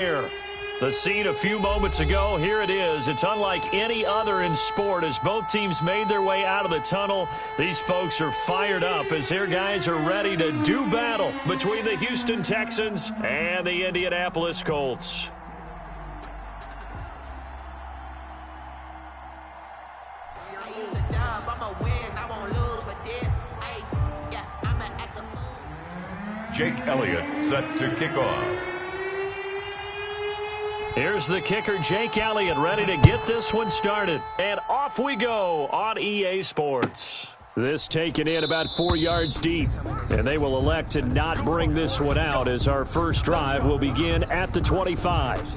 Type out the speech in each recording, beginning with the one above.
here. The scene a few moments ago, here it is. It's unlike any other in sport as both teams made their way out of the tunnel. These folks are fired up as their guys are ready to do battle between the Houston Texans and the Indianapolis Colts. Jake Elliott set to kick off. Here's the kicker, Jake Elliott, ready to get this one started. And off we go on EA Sports. This taken in about 4 yards deep. And they will elect to not bring this one out as our first drive will begin at the 25.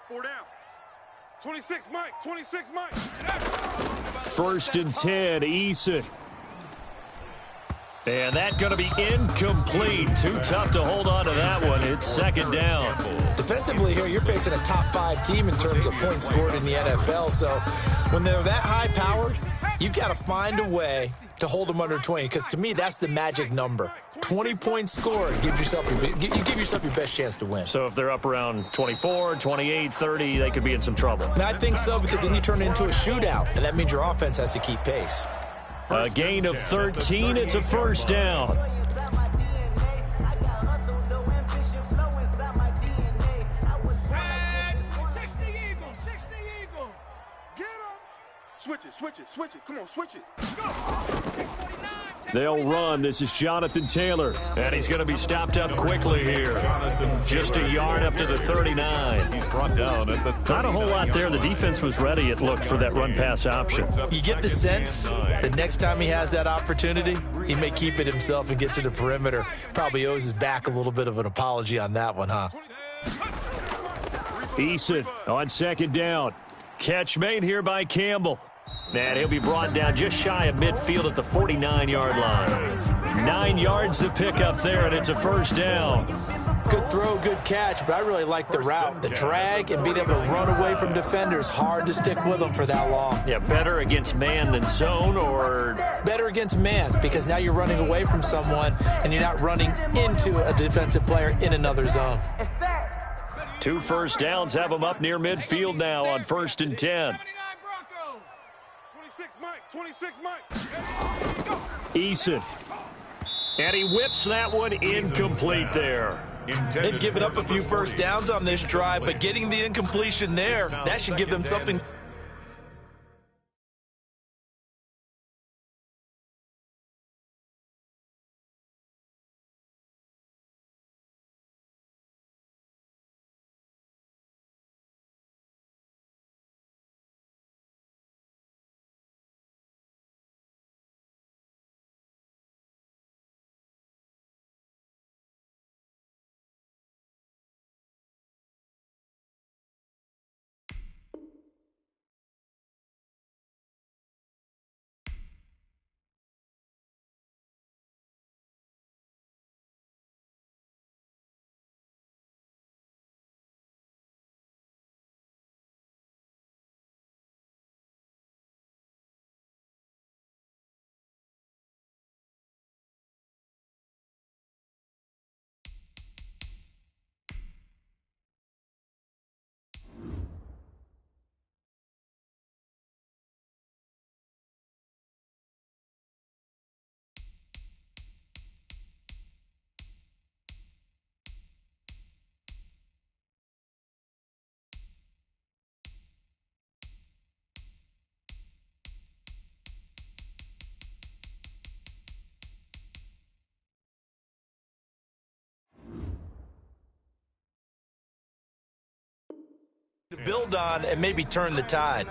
Four down. 26, Mike. 26, Mike. First and 10, Eason. And that's going to be incomplete. Too tough to hold on to that one. It's second down. Defensively here, you're facing a top 5 team in terms of points scored in the NFL. So when they're that high-powered, you've got to find a way to hold them under 20, because to me, that's the magic number. 20 points scored, you give yourself your best chance to win. So if they're up around 24, 28, 30, they could be in some trouble. And I think so, because then you turn it into a shootout, and that means your offense has to keep pace. A gain of 13, it's a first down. Switch it. Come on, switch it. They'll run. This is Jonathan Taylor. And he's going to be stopped up quickly here. Just a yard up to the 39. He's brought down at the 39. Not a whole lot there. The defense was ready, it looked, for that run-pass option. You get the sense the next time he has that opportunity, he may keep it himself and get to the perimeter. Probably owes his back a little bit of an apology on that one, huh? Eason on second down. Catch made here by Campbell. And he'll be brought down just shy of midfield at the 49-yard line. 9 yards to pick up there, and it's a first down. Good throw, good catch, but I really like the route. The drag and being able to run away from defenders, hard to stick with them for that long. Yeah, better against man than zone, or? Better against man, because now you're running away from someone, and you're not running into a defensive player in another zone. 2 first downs have them up near midfield now on first and 10. 26, Mike. Eason. And he whips that one incomplete there. They've given up a few first downs on this drive, but getting the incompletion there, that should give them something build on and maybe turn the tide.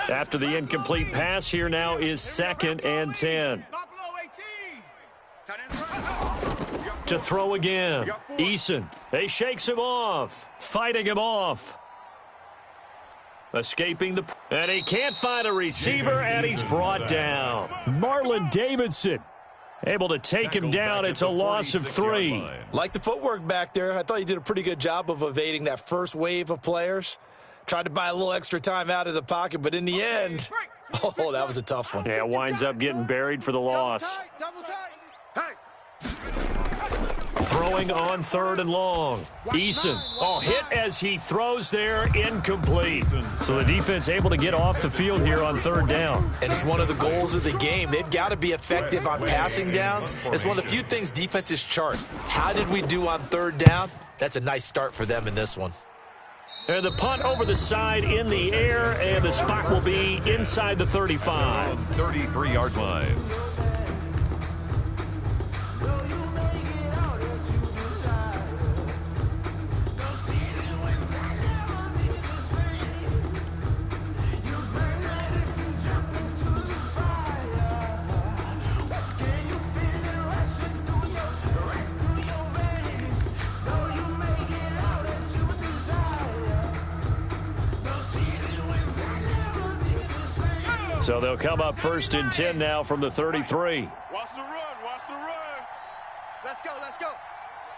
After the incomplete pass, here now is 2nd and 10. To throw again. Eason. They shakes him off. Fighting him off. Escaping the... And he can't find a receiver, and he's brought down. Marlon Davidson able to take him down. It's a loss of 3. Like the footwork back there. I thought he did a pretty good job of evading that first wave of players. Tried to buy a little extra time out of the pocket, but in the end, oh, that was a tough one. Yeah, winds up getting buried for the loss. Throwing on 3rd and long. Eason, hit as he throws there, incomplete. So the defense able to get off the field here on 3rd down. And it's one of the goals of the game. They've got to be effective on passing downs. It's one of the few things defenses chart. How did we do on 3rd down? That's a nice start for them in this one. And the punt over the side in the air, and the spot will be inside the 35. 33-yard line. So they'll come up 1st and 10 now from the 33. Watch the run. Watch the run. Let's go. Let's go.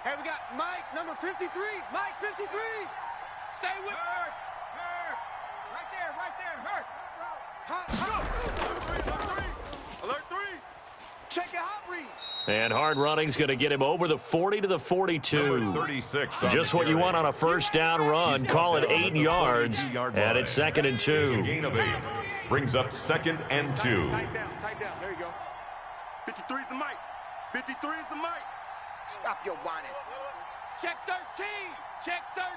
Hey, we got Mike, number 53. Mike, 53. Stay with Hurt. Right there. Hurt. Alert 3. Check the hot read. And hard running's going to get him over the 40 to the 42. 36. Just what you want on a first down run. Call it 8 yards. And it's 2nd and 2. Gain of 8. Brings up 2nd and 2. Tight down. There you go. 53 is the mic. 53 is the mic. Stop your whining. Check 13. Check 13.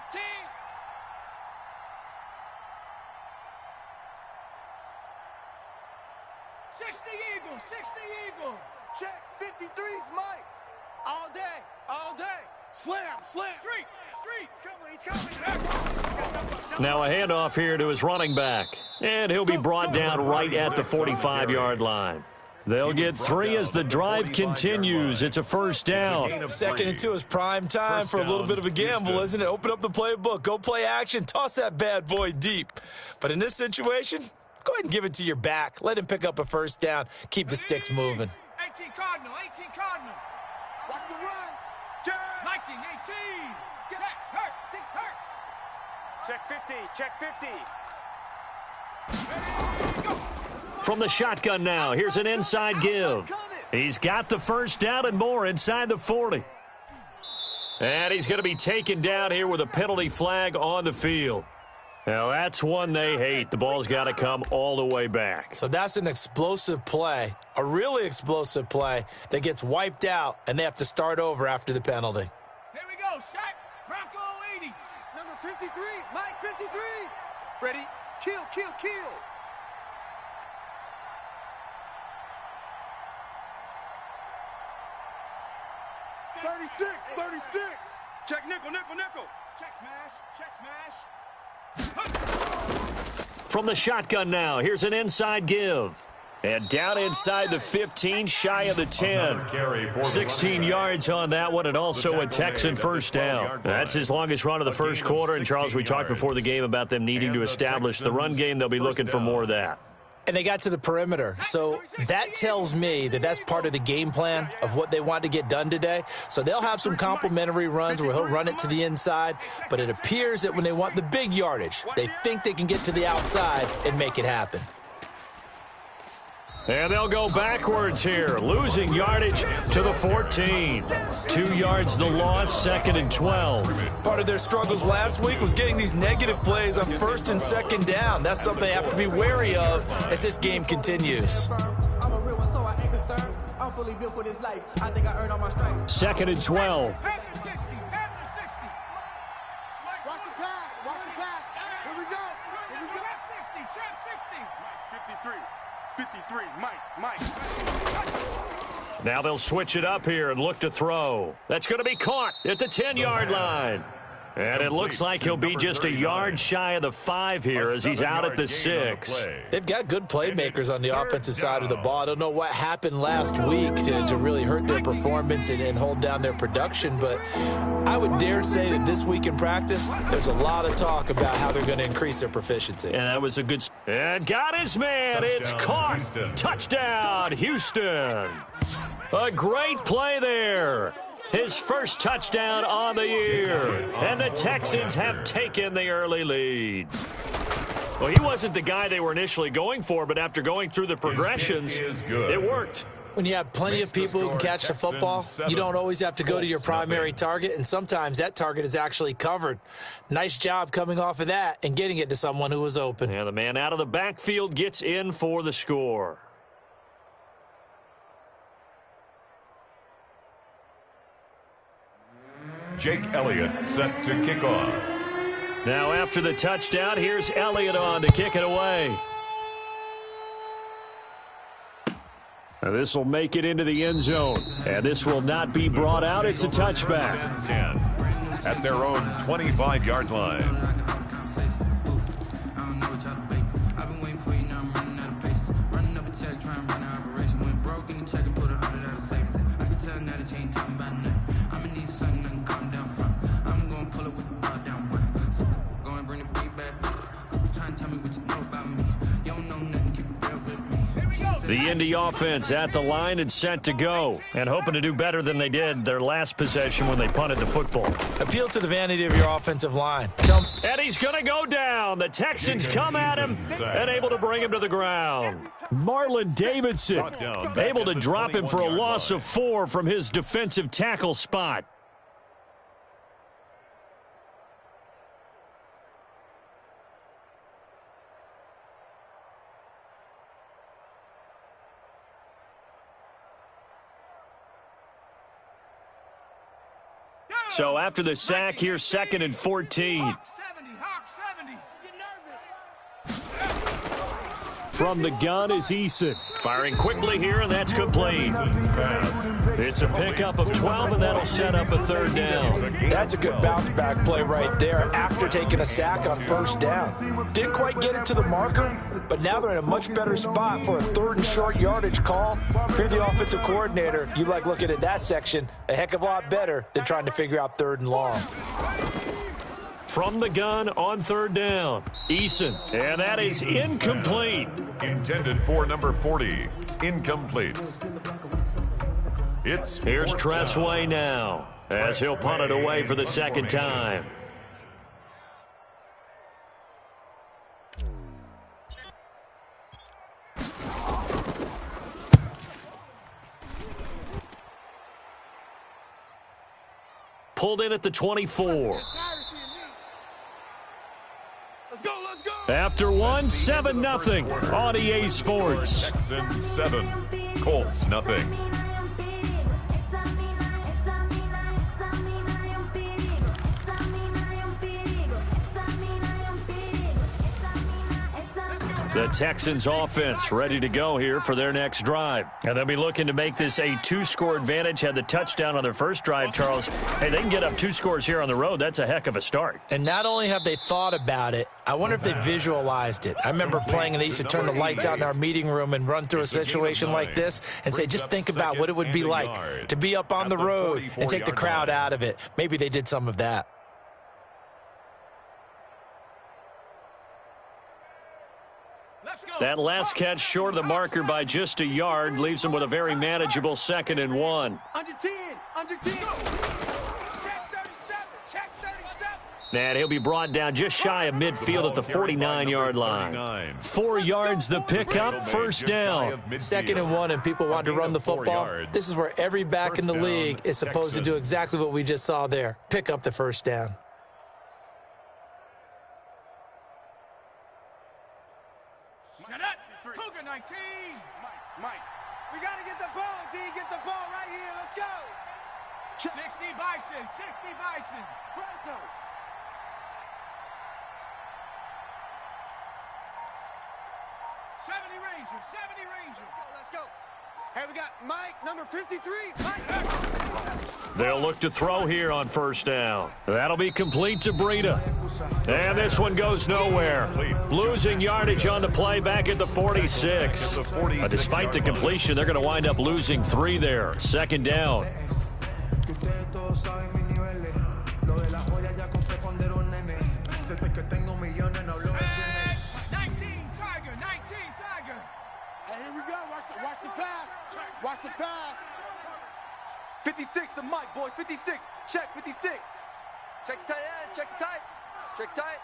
Eagle. Check 53's mic. All day. Slam. Street. He's coming. Now a handoff here to his running back. And he'll be brought down right at the 45-yard line. They'll get 3 as the drive continues. It's a first down. 2nd and 2 is prime time for a little bit of a gamble, isn't it? Open up the playbook. Go play action. Toss that bad boy deep. But in this situation, go ahead and give it to your back. Let him pick up a first down. Keep the sticks moving. 18 Cardinal. Watch the run. Check. Hiking 18. Check 50. From the shotgun now, here's an inside give. He's got the first down and more inside the 40. And he's going to be taken down here with a penalty flag on the field. Now, that's one they hate. The ball's got to come all the way back. So that's an explosive play, a really explosive play that gets wiped out, and they have to start over after the penalty. Here we go. Shaq. Bronco 80. Number 53. Mike 53. Ready. Kill. 36. Check nickel. Check smash. From the shotgun now, here's an inside give. And down inside the 15, shy of the 10. 16 yards on that one, and also a Texan first down. That's his longest run of the first quarter. And, Charles, we talked before the game about them needing to establish the run game. They'll be looking for more of that. And they got to the perimeter. So that tells me that that's part of the game plan of what they want to get done today. So they'll have some complimentary runs where he'll run it to the inside. But it appears that when they want the big yardage, they think they can get to the outside and make it happen. And they'll go backwards here, losing yardage to the 14. 2 yards the loss, 2nd and 12. Part of their struggles last week was getting these negative plays on 1st and 2nd down. That's something they have to be wary of as this game continues. 2nd and 12. Watch the pass. Trap 60. 53, Mike. Now they'll switch it up here and look to throw. That's going to be caught at the 10-yard line. And it looks like he'll be just a yard shy of the 5 here as he's out at the 6. They've got good playmakers on the offensive side of the ball. I don't know what happened last week to really hurt their performance and hold down their production, but I would dare say that this week in practice, there's a lot of talk about how they're going to increase their proficiency. And that was a good... And got his man. It's caught. Houston. Touchdown, Houston. A great play there. His first touchdown on the year. And the Texans have taken the early lead. Well, he wasn't the guy they were initially going for, but after going through the progressions, it worked. When you have plenty of people who can catch the football, you don't always have to go to your primary target, and sometimes that target is actually covered. Nice job coming off of that and getting it to someone who was open. And the man out of the backfield gets in for the score. Jake Elliott set to kick off. Now after the touchdown, here's Elliott on to kick it away. Now this will make it into the end zone. And this will not be brought out. It's a touchback. 10 at their own 25-yard line. The Indy offense at the line and set to go, and hoping to do better than they did their last possession when they punted the football. Appeal to the vanity of your offensive line. And he's going to go down. The Texans come at him and able to bring him to the ground. Marlon Davidson able to drop him for a loss of 4 from his defensive tackle spot. So after the sack, here's 2nd and 14. From the gun is Eason. Firing quickly here, and that's complete. It's a pickup of 12, and that'll set up a 3rd down. That's a good bounce-back play right there after taking a sack on 1st down. Didn't quite get it to the marker, but now they're in a much better spot for a 3rd and short yardage call. If you're the offensive coordinator, you like looking at that section a heck of a lot better than trying to figure out 3rd and long. From the gun on 3rd down, Eason, and that is incomplete. Intended for number 40, incomplete. Here's Tressway now, as he'll punt it away for the 2nd time. Pulled in at the 24. After one, 7-0 on EA Sports. Texans 7, Colts nothing. The Texans offense ready to go here for their next drive. And they'll be looking to make this a 2-score advantage. Had the touchdown on their first drive, Charles. Hey, they can get up 2 scores here on the road. That's a heck of a start. And not only have they thought about it, I wonder if they visualized it. I remember playing and they used to turn the lights out in our meeting room and run through a situation like this and say, just think about what it would be like to be up on the road and take the crowd out of it. Maybe they did some of that. That last catch short of the marker by just a yard leaves him with a very manageable 2nd and 1. Under 10. Check 37. Check 37. And he'll be brought down just shy of midfield at the 49-yard line. 4 yards the pickup, 1st down. 2nd and 1, and people want to run the football. This is where every back in the league is supposed to do exactly what we just saw there. Pick up the 1st down. Cougar 19. Mike. We got to get the ball, D. Get the ball right here. Let's go. 60 Bison. Fresno. 70 Ranger, 70 Ranger. Let's go. Hey, we got Mike, number 53. Mike. They'll look to throw here on first down. That'll be complete to Breida. And this one goes nowhere. Losing yardage on the play back at the 46. Despite the completion, they're going to wind up losing 3 there. Second down. 19, Tiger, 19, Tiger. Hey, here we go. Watch the pass. Watch the pass. 56 to Mike, boys. 56. Check 56. Check tight end. Check tight. Check tight.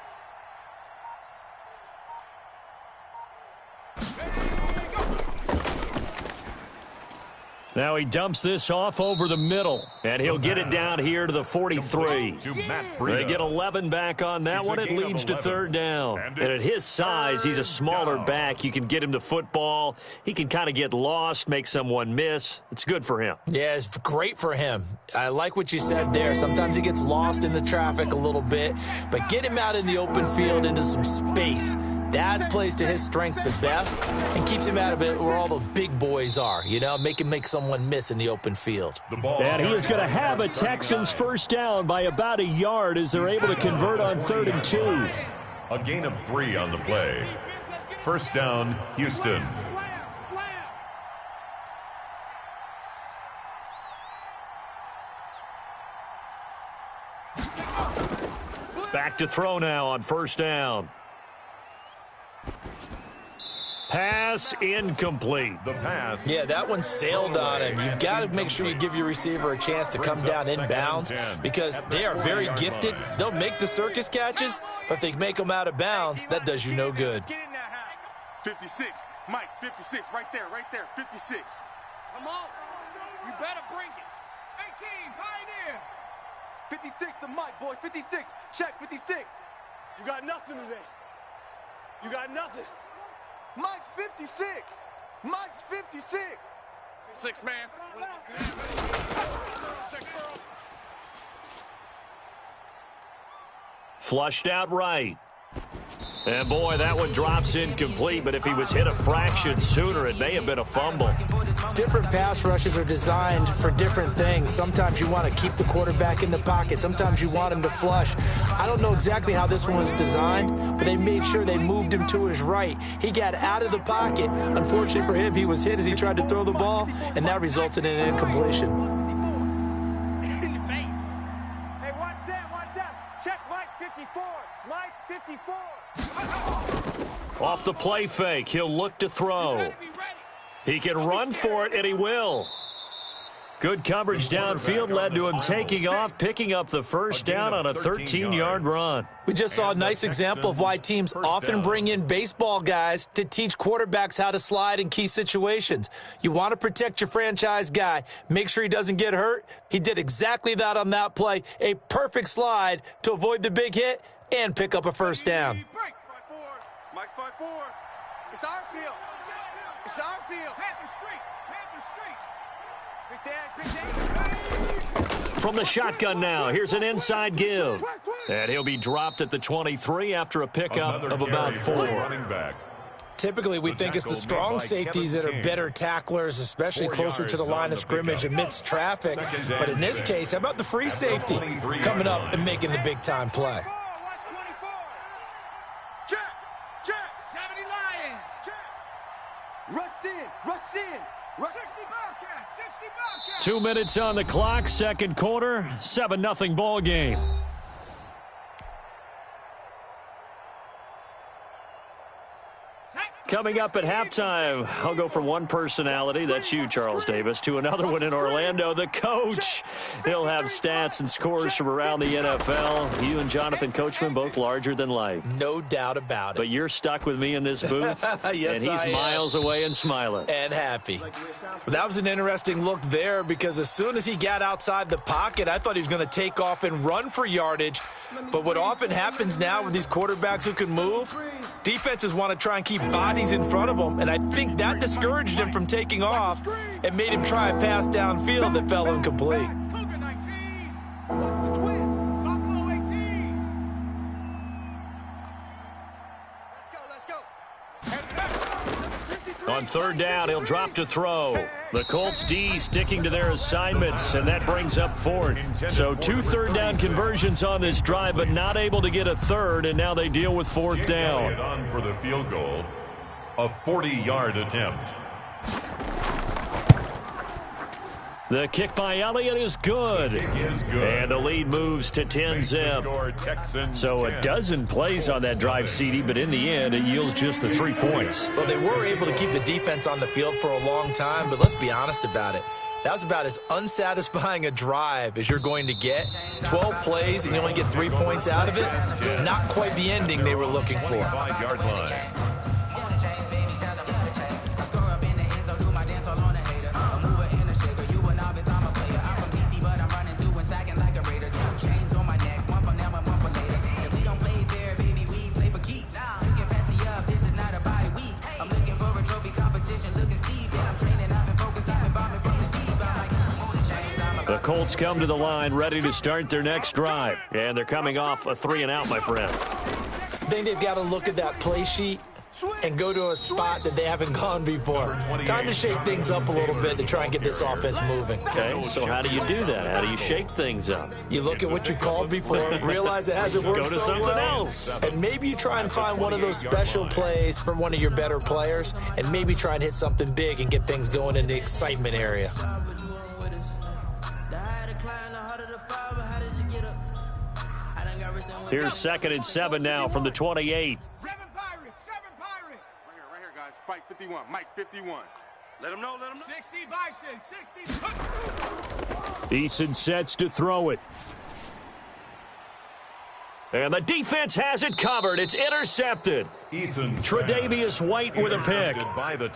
Now he dumps this off over the middle, and he'll get it down here to the 43. They get 11 back on that one. It leads to third down. And at his size, he's a smaller back. You can get him to football. He can kind of get lost, make someone miss. It's good for him. Yeah, it's great for him. I like what you said there. Sometimes he gets lost in the traffic a little bit, but get him out in the open field into some space. That plays to his strengths the best and keeps him out of it where all the big boys are, you know, make him make someone miss in the open field. And he is going to have a Texans first down by about a yard as they're able to convert on 3rd and 2. A gain of 3 on the play. First down, Houston. Back to throw now on first down. Pass incomplete. The pass. Yeah, that one sailed on him. You've got to make sure you give your receiver a chance to come down inbounds because they are very gifted. They'll make the circus catches, but if they make them out of bounds, that does you no good. 56. Mike, 56. Right there, 56. Come on. You better bring it. 18, Pioneer. 56 to Mike, boys. 56. Check 56. You got nothing today. You got nothing. Mike's 56. Mike's 56. 6 man. Flushed out right. And boy, that one drops incomplete, but if he was hit a fraction sooner, it may have been a fumble. Different pass rushes are designed for different things. Sometimes you want to keep the quarterback in the pocket. Sometimes you want him to flush. I don't know exactly how this one was designed, but they made sure they moved him to his right. He got out of the pocket. Unfortunately for him, he was hit as he tried to throw the ball, and that resulted in an incompletion. Hey, watch that. Check Mike 54. Mike 54. Off the play fake, he'll look to throw. He can run for it, and he will. Good coverage downfield led to him taking off, picking up the first down on a 13-yard run. We just saw a nice example of why teams often bring in baseball guys to teach quarterbacks how to slide in key situations. You want to protect your franchise guy. Make sure he doesn't get hurt. He did exactly that on that play. A perfect slide to avoid the big hit and pick up a first down. Mike's 5-4. It's our field. It's our field. Panther Street. From the shotgun now, here's an inside give. And he'll be dropped at the 23 after a pickup of about 4. Running back. Typically, we think it's the strong safeties that are better tacklers, especially closer to the line of scrimmage amidst traffic. But in this case, how about the free safety coming up and making the big-time play? Check. 70 Lion. Check. Rush in. 60 Bobcats. 60 Bobcats. 2 minutes on the clock, second quarter, 7-0 ball game. Coming up at halftime, I'll go from one personality, that's you, Charles Davis, to another one in Orlando, the coach. He'll have stats and scores from around the NFL. You and Jonathan Coachman, both larger than life. No doubt about it. But you're stuck with me in this booth, yes, and he's miles away and smiling. And happy. That was an interesting look there because as soon as he got outside the pocket, I thought he was going to take off and run for yardage. But what often happens now with these quarterbacks who can move, defenses want to try and keep bodies in front of him, and I think that discouraged him from taking off and made him try a pass downfield that fell incomplete. Let's go. On third down, he'll drop to throw. The Colts D sticking to their assignments, and that brings up fourth. So 2 third-down conversions on this drive, but not able to get a third, and now they deal with fourth down. On for the field goal, a 40-yard attempt. The kick by Elliott is good. And the lead moves to 10-zip. So a dozen plays on that drive, CD, but in the end, it yields just the 3 points. Well, they were able to keep the defense on the field for a long time, but let's be honest about it. That was about as unsatisfying a drive as you're going to get. 12 plays and you only get 3 points out of it. Not quite the ending they were looking for. 5-yard line. The Colts come to the line ready to start their next drive. And they're coming off a 3-and-out, my friend. I think they've got to look at that play sheet and go to a spot that they haven't gone before. Time to shake things up a little bit to try and get this offense moving. Okay, so how do you do that? How do you shake things up? You look at what you've called before, realize it hasn't worked Go to so something well, else. and maybe you try and find one of those special plays from one of your better players, and maybe try and hit something big and get things going in the excitement area. Here's 2nd and 7 now from the 28. Seven Pirates. Right here, guys. Fight 51. Mike 51. Let him know. 60 Bison. 60. Eason sets to throw it. And the defense has it covered. It's intercepted. Tre'Davious White with a pick.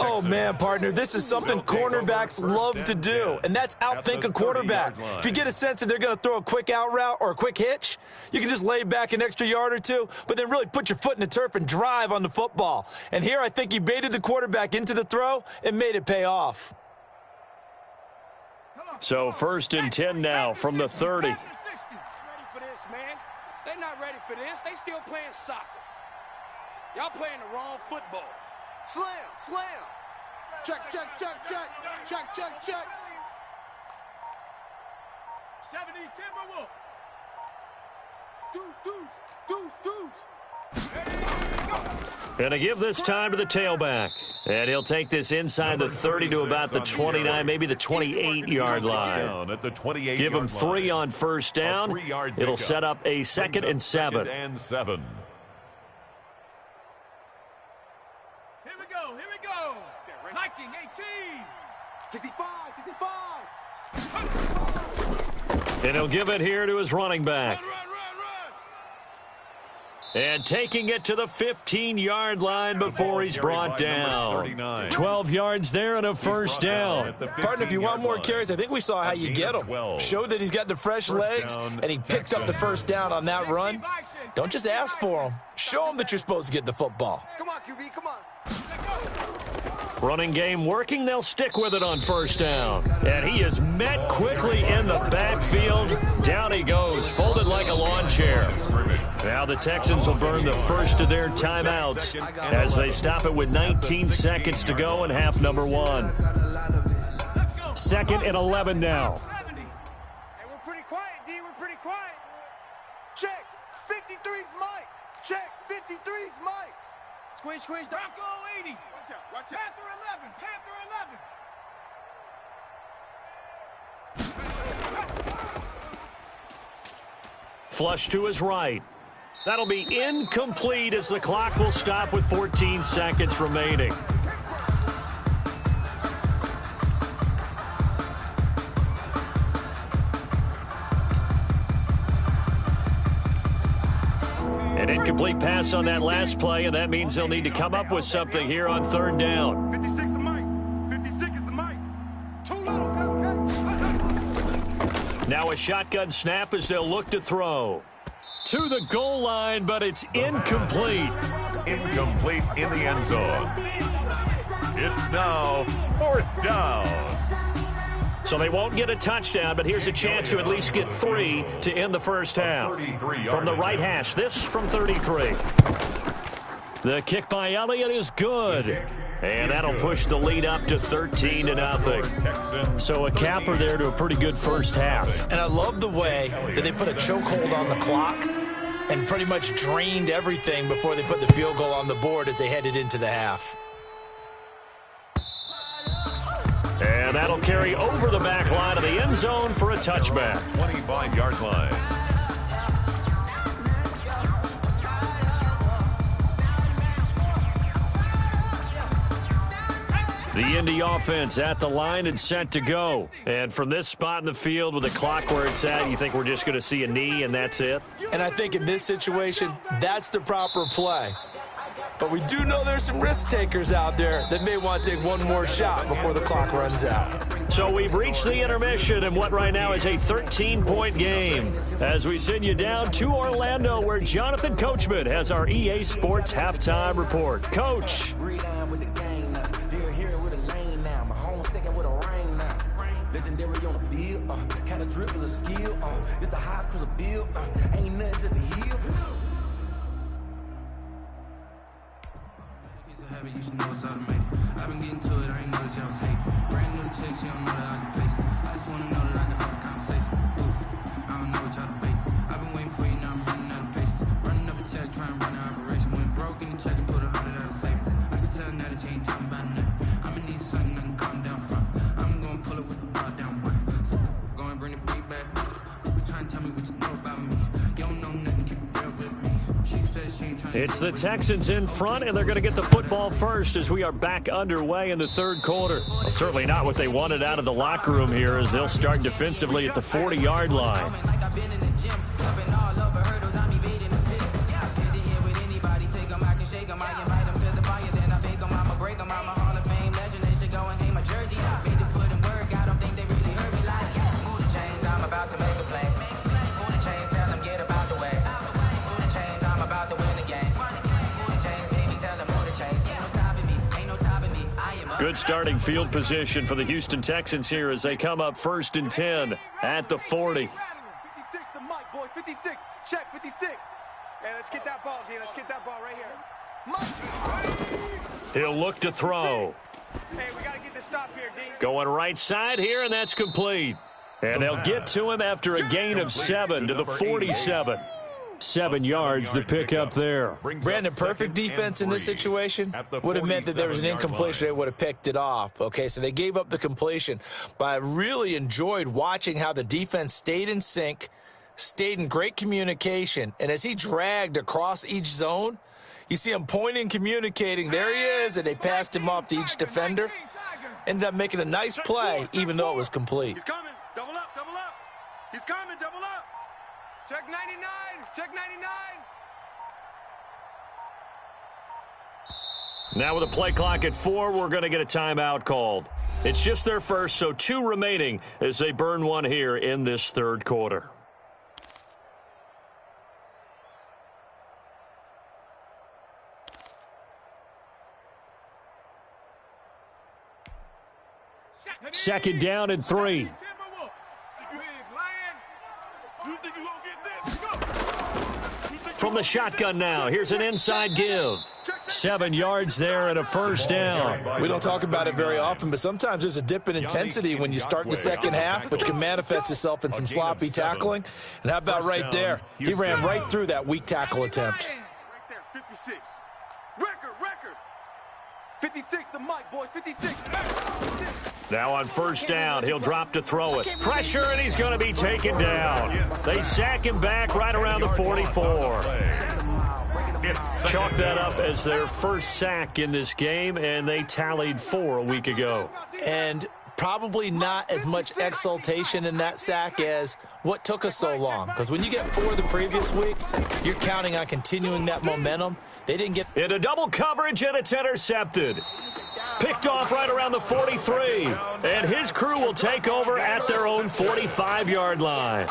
Oh, man, partner, this is something cornerbacks love to do, and that's outthink a quarterback. If you get a sense that they're going to throw a quick out route or a quick hitch, you can just lay back an extra yard or two, but then really put your foot in the turf and drive on the football. And here I think he baited the quarterback into the throw and made it pay off. So 1st and 10 now from the 30. They're not ready for this. They still playing soccer. Y'all playing the wrong football. Slam. Check. 70 Timberwolf. Deuce. Going to give this time to the tailback. And he'll take this inside the 30 to about the 29, maybe the 28-yard line. Give him 3 on first down. It'll set up a 2nd and 7. Here we go. Viking 18. 65. And he'll give it here to his running back. Run. And taking it to the 15-yard line before he's brought down. 12 yards there and a first down. Partner, if you want more carries, I think we saw how you get him. Showed that he's got the fresh legs, and he picked up the first down on that run. Don't just ask for him. Show him that you're supposed to get the football. Come on, QB, come on. Running game working. They'll stick with it on first down. And he is met quickly in the backfield. Down he goes, folded like a lawn chair. Now the Texans will burn the first of their timeouts as they stop it with 19 seconds to go in half number 1. 2nd and 11 now. Hey, we're pretty quiet, D. We're pretty quiet. Check. 53's Mike. Check. 53's Mike. Squeeze. Bronco 80. Watch out. Panther 11. Flush to his right. That'll be incomplete as the clock will stop with 14 seconds remaining. An incomplete pass on that last play, and that means they'll need to come up with something here on third down. 56 is Mike. 56 is the Mike. Too little, okay? Now a shotgun snap as they'll look to throw. To the goal line, but it's incomplete. Incomplete in the end zone. It's now 4th down. So they won't get a touchdown, but here's a chance to at least get 3 to end the first half. From the right hash, this from 33. The kick by Elliott is good. And that'll push the lead up to 13-0. So a capper there to a pretty good first half. And I love the way that they put a chokehold on the clock and pretty much drained everything before they put the field goal on the board as they headed into the half. And that'll carry over the back line of the end zone for a touchback. 25-yard line. The Indy offense at the line and set to go. And from this spot in the field with the clock where it's at, you think we're just going to see a knee and that's it? And I think in this situation, that's the proper play. But we do know there's some risk takers out there that may want to take one more shot before the clock runs out. So we've reached the intermission in what right now is a 13-point game. As we send you down to Orlando where Jonathan Coachman has our EA Sports halftime report. Coach. Legendary on the field, kind of drip is a skill, it's the highest cruise a bill, ain't nothing just a heel. You should know it's automated. I've been getting to it, I ain't noticed y'all was hating. Brand new chick, she don't know that I can place it. I just wanna know that I can have a conversation. Ooh, I don't know what y'all debating. I've been waiting for you, now I'm running out of patience. Running up a check, trying to run an operation. When it broke in the check and put 100 out of savings. I can tell now that you ain't talking about nothing. I'ma need something that can calm down front. I'm gonna pull it with the bar down one. So, go and bring the beat back. Try and tell me what you know about me. You don't know nothing, keep it real with me. She said she ain't trying to. It's the Texans in front, and they're going to get the football first as we are back underway in the third quarter. Well, certainly not what they wanted out of the locker room here as they'll start defensively at the 40-yard line. Good starting field position for the Houston Texans here as they come up 1st and 10 at the 40. 56 to Mike, boys. 56. Check 56. Hey, let's get that ball, D. Let's get that ball right here. Mike. He'll look to throw. Hey, we got to get the stop here, D. Going right side here, and that's complete. And they'll get to him after a gain of 7 to the 47. 7 yards the pick up there. Brandon, perfect defense in this situation would have meant that there was an incompletion. They would have picked it off. Okay, so they gave up the completion. But I really enjoyed watching how the defense stayed in sync, stayed in great communication. And as he dragged across each zone, you see him pointing, communicating. There he is, and they passed him off to each defender. Ended up making a nice play, even though it was complete. He's coming. Double up, double up. He's coming, double up. Check 99. Check 99. Now with a play clock at 4, we're going to get a timeout called. It's just their first, so 2 remaining as they burn one here in this third quarter. Second down and 3. From the shotgun now, here's an inside give. 7 yards there and a first down. We don't talk about it very often, but sometimes there's a dip in intensity when you start the second half, which can manifest itself in some sloppy tackling. And how about right there? He ran right through that weak tackle attempt. Right there, 56. Record. 56 to Mike, boys. 56. Now on first down, he'll drop to throw it. Pressure, and he's going to be taken down. They sack him back right around the 44. Chalk that up as their first sack in this game, and they tallied 4 a week ago. And probably not as much exultation in that sack as what took us so long. Because when you get 4 the previous week, you're counting on continuing that momentum. They didn't get into double coverage, and it's intercepted. Picked off right around the 43. And his crew will take over at their own 45-yard line.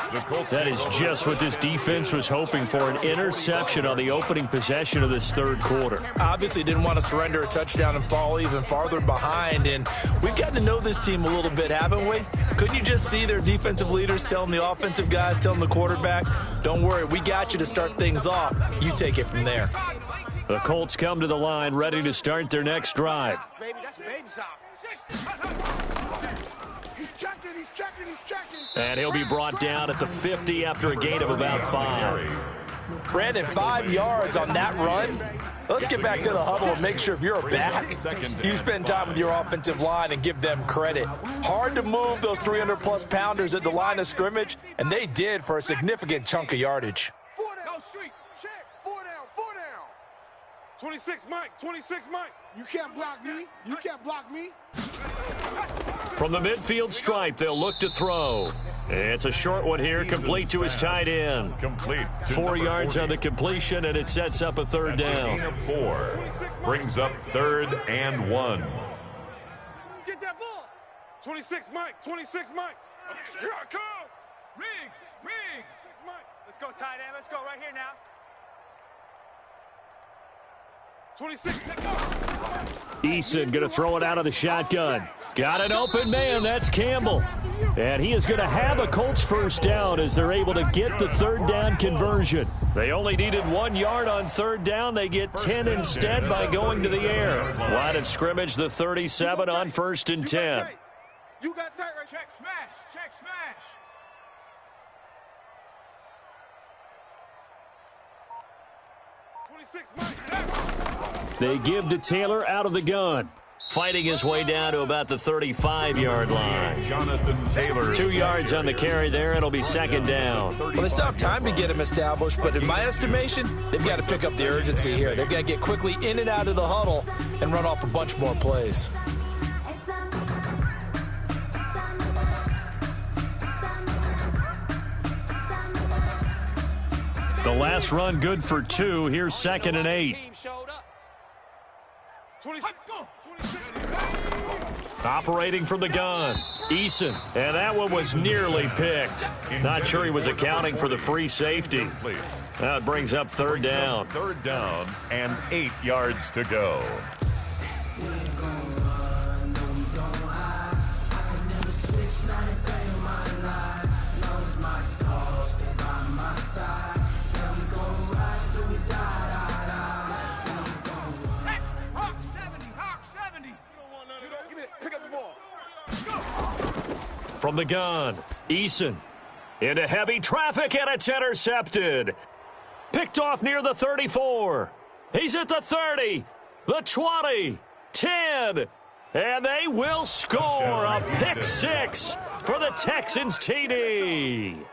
That is just what this defense was hoping for, an interception on the opening possession of this third quarter. Obviously didn't want to surrender a touchdown and fall even farther behind. And we've gotten to know this team a little bit, haven't we? Couldn't you just see their defensive leaders telling the offensive guys, telling the quarterback, don't worry, we got you to start things off. You take it from there. The Colts come to the line ready to start their next drive. baby. That's baby shot. He's checking, he's checking, he's checking. And he'll be brought down at the 50 after a gain of about 5. Brandon, 5 yards on that run. Let's get back to the huddle and make sure if you're a back, you spend time with your offensive line and give them credit. Hard to move those 300-plus pounders at the line of scrimmage, and they did for a significant chunk of yardage. 4 down, street, check, 4 down, 4 down. 26, Mike, 26, Mike. You can't block me, you can't block me. From the midfield stripe, they'll look to throw. It's a short one here, complete to his tight end. Complete. 4 yards on the completion, and it sets up a third down. Gain of 4 brings up 3rd and 1. Let's get that ball. 26, Mike, 26, Mike. Here I come. Riggs, Riggs. Mike. Let's go, tight end. Let's go right here now. 26, let's go. Eason going to throw it out of the shotgun. Got an open man. That's Campbell. And he is going to have a Colts first down as they're able to get the third down conversion. They only needed 1 yard on third down. They get 10 instead by going to the air. Line of scrimmage, the 37 on 1st and 10. You got tight right. Check smash. Check smash. They give to Taylor out of the gun. Fighting his way down to about the 35-yard line. Jonathan Taylor. 2 yards on the carry there. It'll be second down. Well, they still have time to get him established, but in my estimation, they've got to pick up the urgency here. They've got to get quickly in and out of the huddle and run off a bunch more plays. The last run good for 2. Here's 2nd and 8. 26, go. 26. Operating from the gun, Eason. And that one was nearly picked. Not sure he was accounting for the free safety. Now it brings up third down. 3rd down and 8 yards to go. From the gun, Eason into heavy traffic, and it's intercepted. Picked off near the 34. He's at the 30, the 20, 10, and they will score a pick 6 for the Texans TD.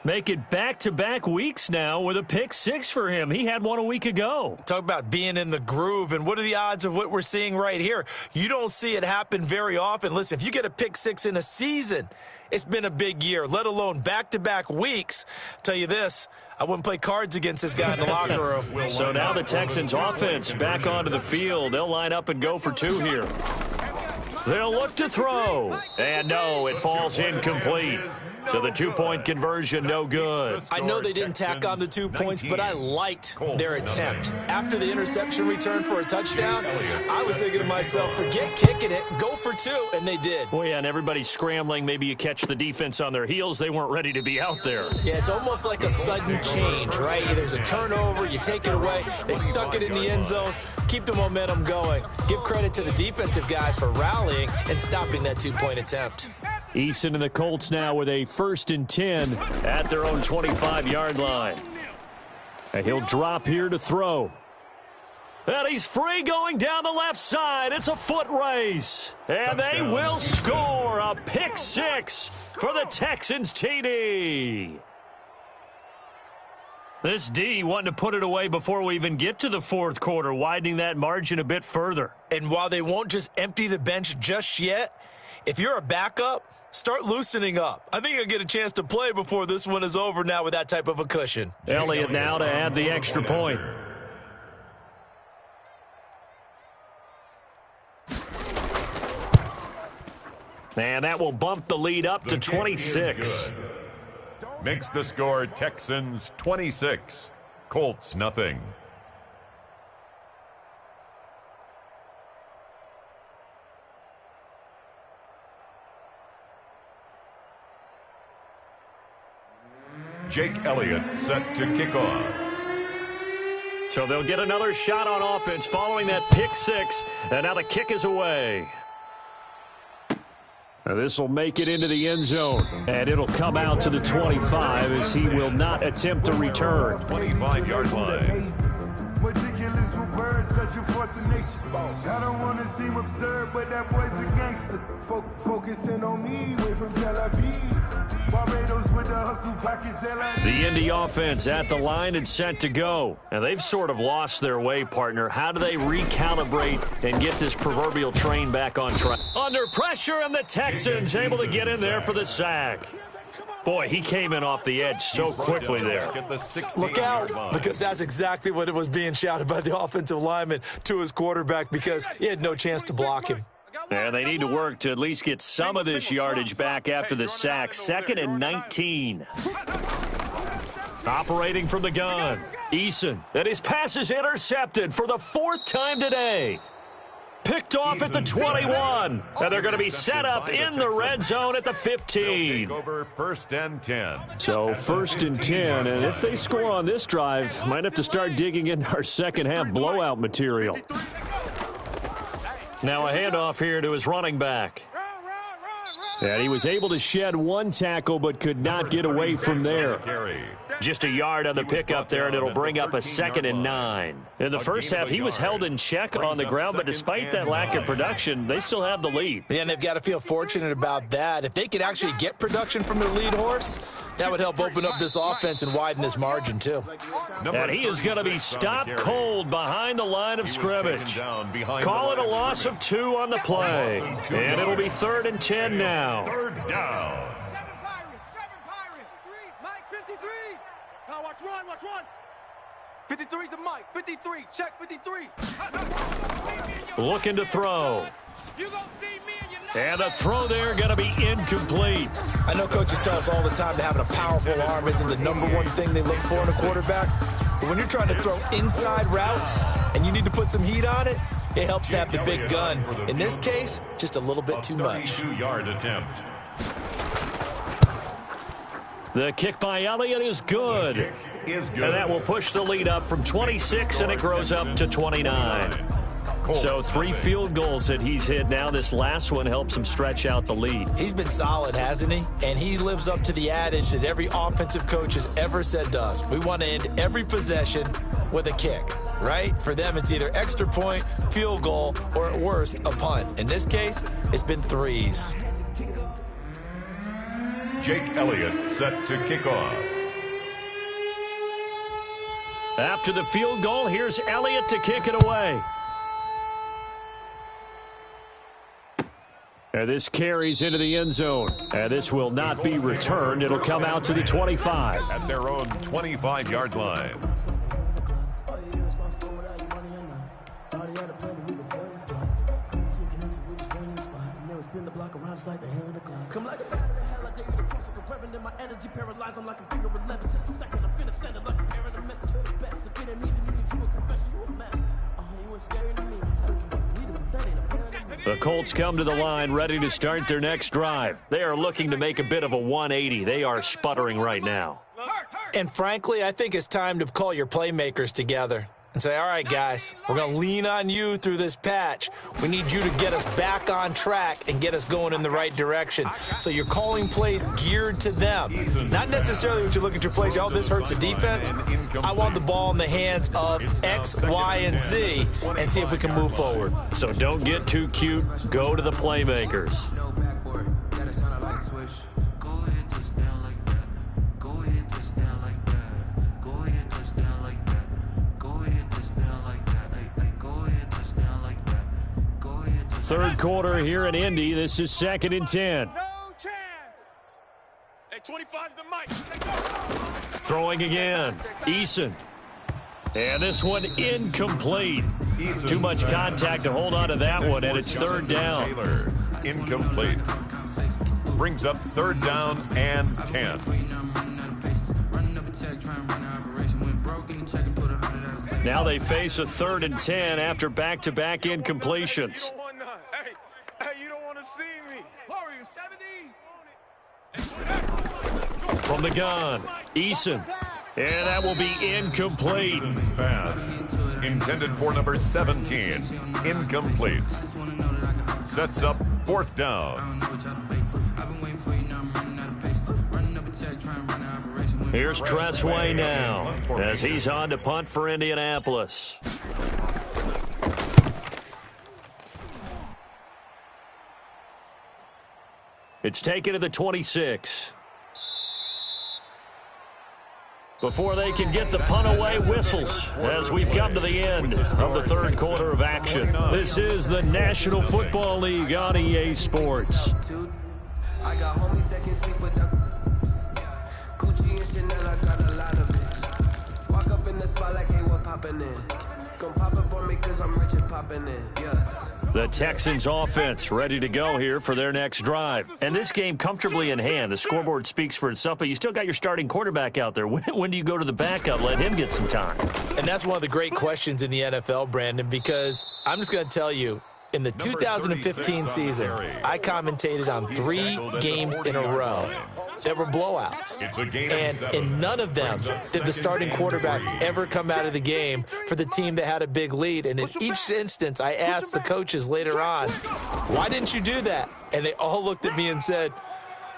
Make it back-to-back weeks now with a pick 6 for him. He had one a week ago. Talk about being in the groove, and what are the odds of what we're seeing right here? You don't see it happen very often. Listen, if you get a pick 6 in a season, it's been a big year, let alone back-to-back weeks. Tell you this, I wouldn't play cards against this guy in the locker room. So now the Texans offense back onto the field. They'll line up and go for 2 here. They'll look to throw. And no, it falls incomplete. So the 2-point conversion, no good. I know they didn't tack on the 2 points, but I liked their attempt. After the interception return for a touchdown, I was thinking to myself, forget kicking it, go for 2, and they did. Well, yeah, and everybody's scrambling. Maybe you catch the defense on their heels. They weren't ready to be out there. Yeah, it's almost like a sudden change, right? There's a turnover, you take it away. They stuck it in the end zone. Keep the momentum going. Give credit to the defensive guys for rallying and stopping that 2-point attempt. Eason and the Colts now with a 1st and 10 at their own 25-yard line. And he'll drop here to throw. And he's free going down the left side. It's a foot race. And they will score a pick 6 for the Texans TD. This D wanting to put it away before we even get to the 4th quarter, widening that margin a bit further. And while they won't just empty the bench just yet, if you're a backup, start loosening up. I think you'll get a chance to play before this one is over now with that type of a cushion. Elliott now to add the extra point. And that will bump the lead up to 26. Makes the score Texans 26, Colts nothing. Jake Elliott set to kick off. So they'll get another shot on offense following that pick six, and now the kick is away. This will make it into the end zone, and it'll come out to the 25 as he will not attempt to return. 25-yard line. Ridiculous with words, such a force of nature. I don't want to seem absurd, but that boy's a gangster. Focusing on me, way from Tel Aviv. Barbados with the hustle pockets. The Indy offense at the line and set to go. And they've sort of lost their way, partner. How do they recalibrate and get this proverbial train back on track? Under pressure, and the Texans able to get in there for the sack. Boy, he came in off the edge so quickly there. Look out, because that's exactly what it was being shouted by the offensive lineman to his quarterback, because he had no chance to block him. And they need to work to at least get some of this yardage back after the sack. 2nd and 19. Operating from the gun, Eason. And his pass is intercepted for the 4th time today. Picked off at the 21, and they're going to be set up in the red zone at the 15. Over 1st and 10. So 1st and 10, and if they score on this drive, might have to start digging in our second half blowout material. Now a handoff here to his running back. And he was able to shed one tackle but could not get away from there. Just a yard on the pickup there, and it'll bring up a 2nd and 9. In the first half, he was held in check on the ground, but despite that lack of production, they still have the lead. Yeah, and they've got to feel fortunate about that. If they could actually get production from their lead horse, that would help open up this offense and widen this margin, too. And he is going to be stopped cold behind the line of scrimmage. Call it a loss of 2 on the play. And it'll be 3rd and 10 now. 3rd down. 7 Pirates. Mike, 53. Now watch run. 53's the Mike. 53. Check 53. Looking to throw. And the throw there going to be incomplete. I know coaches tell us all the time that having a powerful arm isn't the #1 thing they look for in a quarterback. But when you're trying to throw inside routes and you need to put some heat on it, it helps to have the big gun. In this case, just a little bit too much. 32-yard attempt. The kick by Elliott is good. And that will push the lead up from 26, and it grows up to 29. So 3 field goals that he's hit now. This last one helps him stretch out the lead. He's been solid, hasn't he? And he lives up to the adage that every offensive coach has ever said to us. We want to end every possession with a kick, right? For them, it's either extra point, field goal, or at worst, a punt. In this case, it's been 3s. Jake Elliott set to kick off. After the field goal, here's Elliott to kick it away. And this carries into the end zone. And this will not be returned. It'll come out to the 25. At their own 25-yard line. The Colts come to the line ready to start their next drive. They are looking to make a bit of a 180. They are sputtering right now. And frankly, I think it's time to call your playmakers together and say, all right, guys, we're going to lean on you through this patch. We need you to get us back on track and get us going in the right direction. So you're calling plays geared to them. Not necessarily what you look at your plays, oh, this hurts the defense. I want the ball in the hands of X, Y, and Z and see if we can move forward. So don't get too cute. Go to the playmakers. Third quarter here in Indy. This is 2nd and 10. No chance. Hey, 25's the Mike. Throwing again. Eason. And this one incomplete. Too much contact to hold on to that one, and it's 3rd down. Taylor, incomplete. Brings up 3rd down and 10. Now they face a 3rd and 10 after back-to-back incompletions. Hey, you don't want to see me. Warrior 70. From the gun, Eason. And that will be incomplete. Pass intended for number 17. Incomplete. Sets up 4th down. Here's Tressway now as he's on to punt for Indianapolis. It's taken to the 26. Before they can get the punt away, whistles as we've come to the end of the third quarter of action. This is the National Football League on EA Sports. I got homies that can sleep with the Gucci and Chanel, I got a lot of it. Walk up in the spot like, hey, what poppin' in? Gon' pop it for me cause I'm rich and poppin' in, yeah. The Texans offense ready to go here for their next drive. And this game comfortably in hand. The scoreboard speaks for itself, but you still got your starting quarterback out there. When do you go to the backup? Let him get some time. And that's one of the great questions in the NFL, Brandon, because I'm just going to tell you, in the 2015 season, I commentated on 3 games in a row that were blowouts. And in none of them did the starting quarterback ever come out of the game for the team that had a big lead. And in each instance, I asked the coaches later on, why didn't you do that? And they all looked at me and said,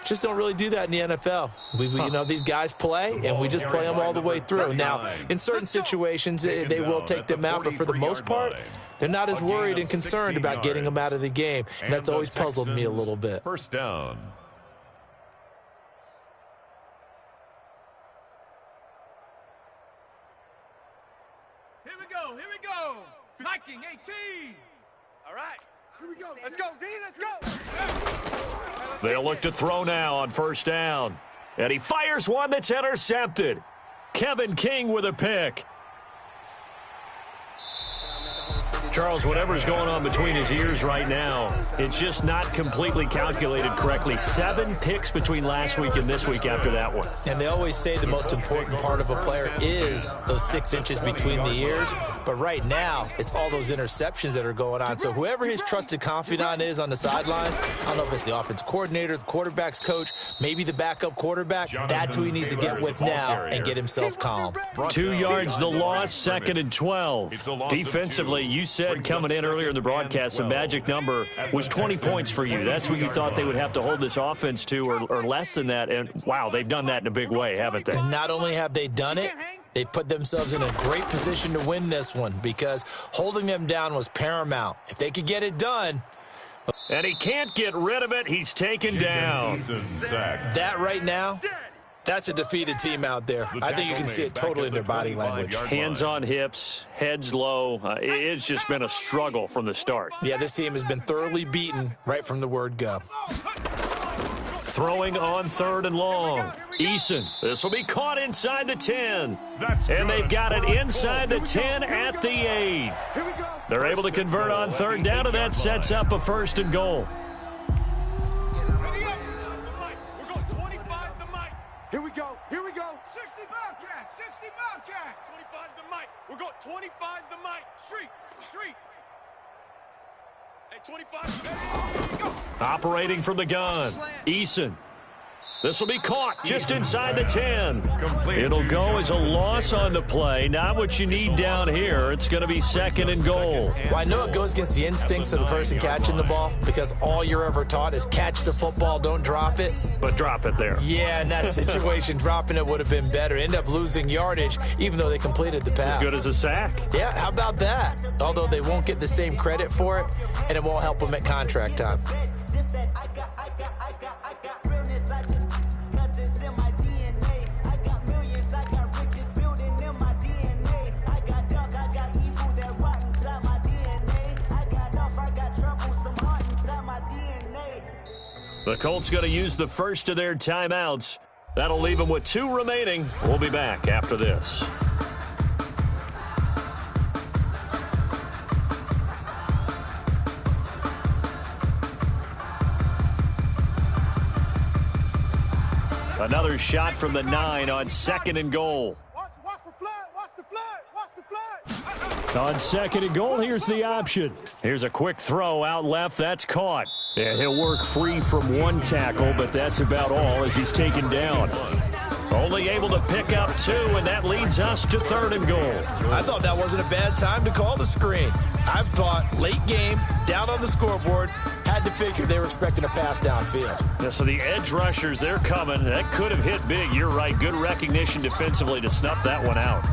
just don't really do that in the NFL. You know, these guys play, and we just play them all the way through. Now, in certain situations, they will take them out, but for the most part, they're not as worried and concerned about getting them out of the game. And that's always puzzled me a little bit. First down. Here we go. Viking 18. All right. Here we go. Let's go, D. Let's go. They'll look to throw now on first down. And he fires one that's intercepted. Kevin King with a pick. Charles, whatever's going on between his ears right now, it's just not completely calculated correctly. 7 picks between last week and this week after that one. And they always say the most important part of a player is those 6 inches between the ears. But right now, it's all those interceptions that are going on. So whoever his trusted confidant is on the sidelines, I don't know if it's the offense coordinator, the quarterback's coach, maybe the backup quarterback, that's who he needs to get with now and get himself calm. 2 yards the loss, 2nd and 12. Defensively, you said coming in earlier in the broadcast, the magic number was 20 points for you. That's what you thought they would have to hold this offense to, or less than that. And, wow, they've done that in a big way, haven't they? And not only have they done it, they put themselves in a great position to win this one because holding them down was paramount. If they could get it done. And he can't get rid of it. He's taken down. That right now, that's a defeated team out there. I think you can see it totally in their body language. Hands on hips, heads low. It's just been a struggle from the start. Yeah, this team has been thoroughly beaten right from the word go. Throwing on 3rd and long. Eason. This will be caught inside the 10. And they've got it inside the 10 at the 8. They're able to convert on 3rd down, and that sets up a 1st and goal. Here we go. 60 Bobcat. 25 the mic. We're going 25 the mic. Street. Hey, 25. Operating from the gun. Eason. This will be caught just inside the 10. It'll go as a loss on the play. Not what you need down here. It's going to be 2nd and goal. Well, I know it goes against the instincts of the person catching the ball because all you're ever taught is catch the football, don't drop it. But drop it there. Yeah, in that situation, dropping it would have been better. End up losing yardage, even though they completed the pass. As good as a sack. Yeah, how about that? Although they won't get the same credit for it, and it won't help them at contract time. The Colts going to use the first of their timeouts. That'll leave them with 2 remaining. We'll be back after this. Another shot from the 9 on 2nd and goal. Watch the flood. On 2nd and goal, here's the option. Here's a quick throw out left. That's caught. Yeah, he'll work free from 1 tackle, but that's about all as he's taken down. Only able to pick up 2, and that leads us to 3rd and goal. I thought that wasn't a bad time to call the screen. I thought late game, down on the scoreboard, had to figure they were expecting a pass downfield. Yeah, so the edge rushers, they're coming. That could have hit big. You're right. Good recognition defensively to snuff that one out.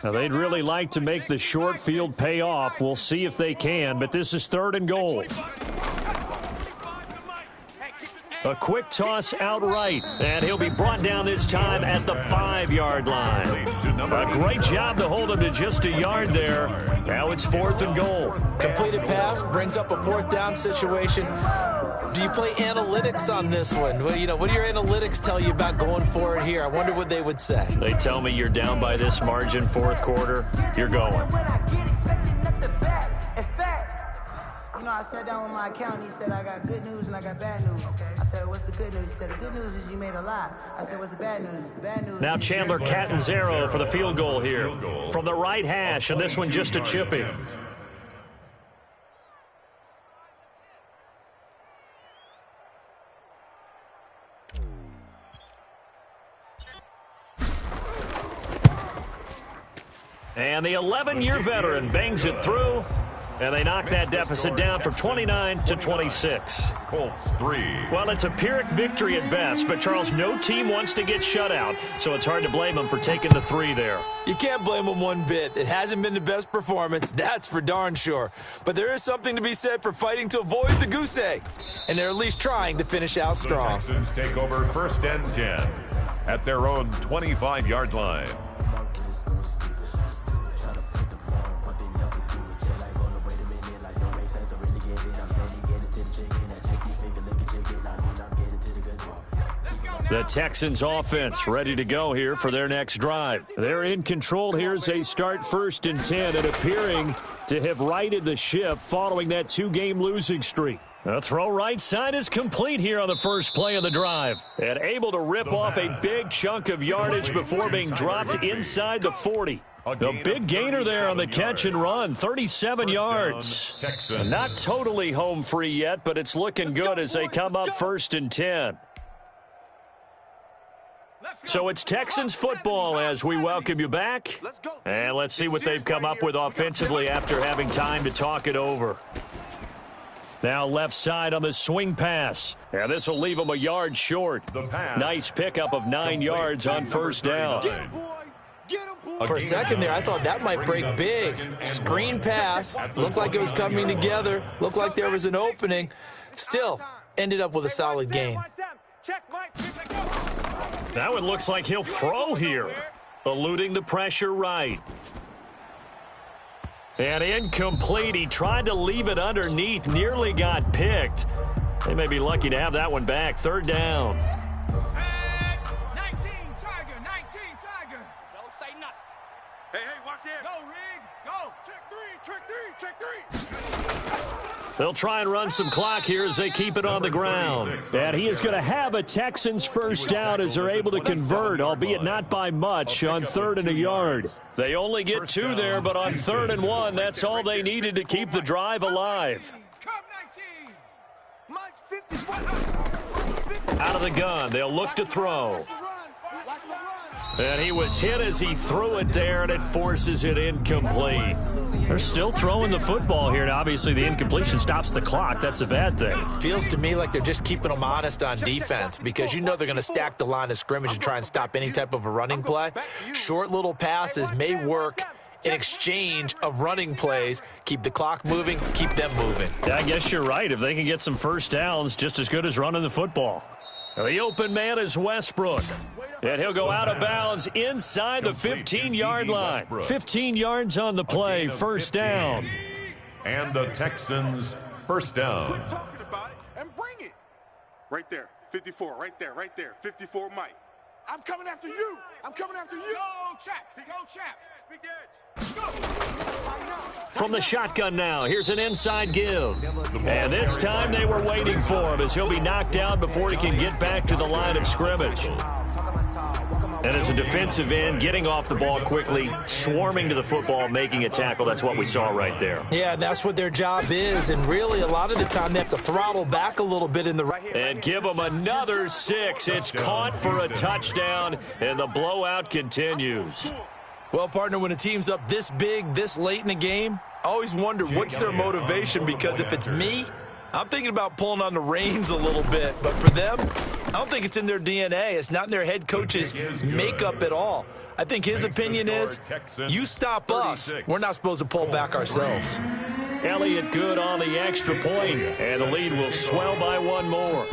Now, they'd really like to make the short field pay off. We'll see if they can, but this is 3rd and goal. A quick toss out right, and he'll be brought down this time at the 5-yard line. A great job to hold him to just a yard there. Now it's 4th and goal. Completed pass brings up a 4th down situation. Do you play analytics on this one? Well, what do your analytics tell you about going for it here? I wonder what they would say. They tell me you're down by this margin 4th quarter. You're going. I sat down with my accountant. He said, I got good news and I got bad news. I said, what's the good news? He said, the good news is you made a lot. I said, what's the bad news? The bad news. Now Chandler Catanzaro for the field goal here. From the right hash, and this one just a chippy. And the 11-year veteran bangs it through. And they knock that deficit down from 29 to 26. Colts 3. Well, it's a Pyrrhic victory at best, but, Charles, no team wants to get shut out, so it's hard to blame them for taking the 3 there. You can't blame them one bit. It hasn't been the best performance, that's for darn sure. But there is something to be said for fighting to avoid the goose egg, and they're at least trying to finish out strong. The Texans take over 1st and 10 at their own 25-yard line. The Texans offense ready to go here for their next drive. They're in control here as they start 1st and 10 and appearing to have righted the ship following that 2-game losing streak. The throw right side is complete here on the first play of the drive. And able to rip off a big chunk of yardage before being dropped inside the 40. The big gainer there on the catch and run, 37 yards. Not totally home free yet, but it's looking good as they come up 1st and 10. So it's Texans football as we welcome you back. And let's see what they've come up with offensively after having time to talk it over. Now left side on the swing pass. And this will leave them a yard short. Nice pickup of 9 yards on 1st down. For a second there, I thought that might break big. Screen pass. Looked like it was coming together. Looked like there was an opening. Still, ended up with a solid gain. That one looks like he'll throw here. Eluding the pressure right. And incomplete. He tried to leave it underneath. Nearly got picked. They may be lucky to have that one back. 3rd down. 19 Tiger. Don't say nothing. Hey, watch it. Go, Rig. Go. Check three. They'll try and run some clock here as they keep it on the ground. And he is going to have a Texans 1st down as they're able to convert, albeit not by much, on 3rd and a yard. They only get 2 there, but on 3rd and 1, that's all they needed to keep the drive alive. Out of the gun, they'll look to throw. And he was hit as he threw it there, and it forces it incomplete. They're still throwing the football here, and obviously the incompletion stops the clock. That's a bad thing. Feels to me like they're just keeping them honest on defense because you know they're going to stack the line of scrimmage and try and stop any type of a running play. Short little passes may work in exchange of running plays. Keep the clock moving, keep them moving. Yeah, I guess you're right. If they can get some 1st downs, just as good as running the football. The open man is Westbrook. And he'll go out of bounds inside the 15-yard line. 15 yards on the play, 1st down. And the Texans 1st down. Quit talking about it and bring it. Right there, 54, right there, 54 Mike. I'm coming after you. Go, Chap. Big edge. From the shotgun now, here's an inside give. And this time they were waiting for him as he'll be knocked down before he can get back to the line of scrimmage. And as a defensive end, getting off the ball quickly, swarming to the football, making a tackle, that's what we saw right there. Yeah, that's what their job is, and really a lot of the time they have to throttle back a little bit in the right. And give them another 6. It's caught for a touchdown, and the blowout continues. Well, partner, when a team's up this big, this late in the game, I always wonder what's their motivation, because if it's me, I'm thinking about pulling on the reins a little bit. But for them, I don't think it's in their DNA. It's not in their head coach's makeup at all. I think his opinion is, you stop us, we're not supposed to pull back ourselves. Elliott good on the extra point, and the lead will swell by one more.